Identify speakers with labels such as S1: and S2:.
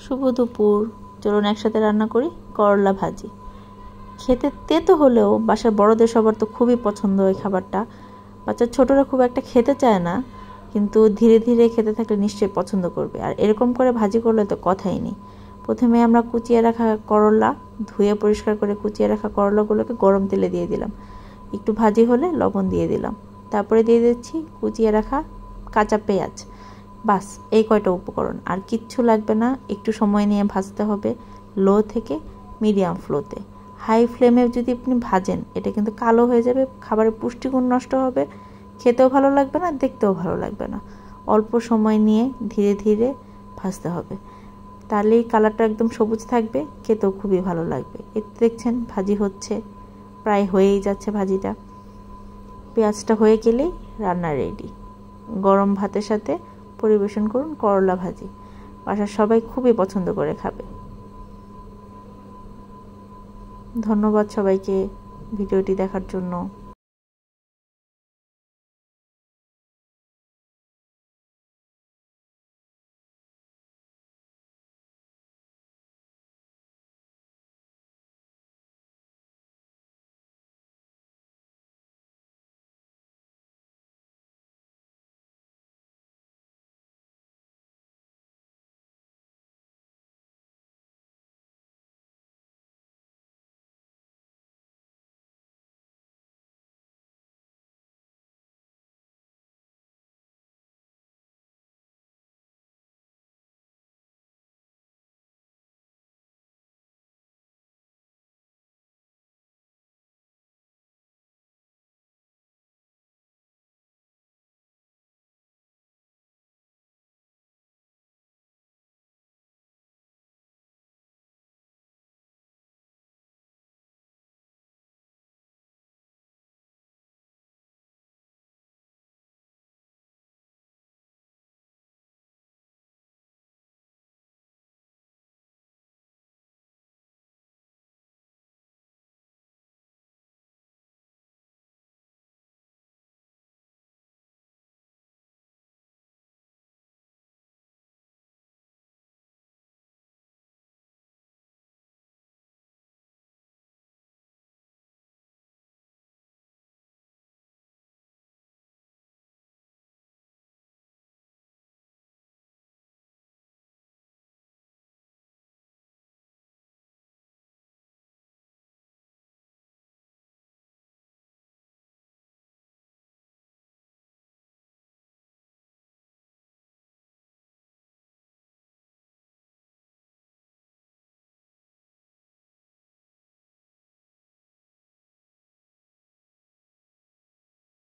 S1: শুভ দুপুর। চলুন একসাথে রান্না করি করলা ভাজি। খেতে তেতো হলেও বাসার বড়দের সবার তো খুবই পছন্দ এই খাবারটা। বাচ্চা ছোটরা খুব একটা খেতে চায় না, কিন্তু ধীরে ধীরে খেতে থাকলে নিশ্চয়ই পছন্দ করবে। আর এরকম করে ভাজি করলে তো কথাই নেই। প্রথমে আমরা কুচিয়ে রাখা করলা ধুয়ে পরিষ্কার করে কুচিয়ে রাখা করলাগুলোকে গরম তেলে দিয়ে দিলাম। একটু ভাজি হলে লবণ দিয়ে দিলাম। তারপরে দিয়ে দিচ্ছি কুচিয়ে রাখা কাঁচা পেঁয়াজ। বাস, এই কয়টা উপকরণ, আর কিচ্ছু লাগবে না। একটু সময় নিয়ে ভাজতে হবে, লো থেকে মিডিয়াম ফ্লোতে। হাই ফ্লেমে যদি আপনি ভাজেন, এটা কিন্তু কালো হয়ে যাবে, খাবারের পুষ্টিগুণ নষ্ট হবে, খেতেও ভালো লাগবে না, দেখতেও ভালো লাগবে না। অল্প সময় নিয়ে ধীরে ধীরে ভাজতে হবে, তাহলেই কালারটা একদম সবুজ থাকবে, খেতেও খুবই ভালো লাগবে। এতে দেখছেন ভাজি হচ্ছে, প্রায় হয়েই যাচ্ছে ভাজিটা। পেঁয়াজটা হয়ে গেলেই রান্না রেডি। গরম ভাতের সাথে পরিবেশন করুন করলা ভাজি। বাসার সবাই খুবই পছন্দ করে খাবে। ধন্যবাদ সবাইকে ভিডিওটি দেখার জন্য।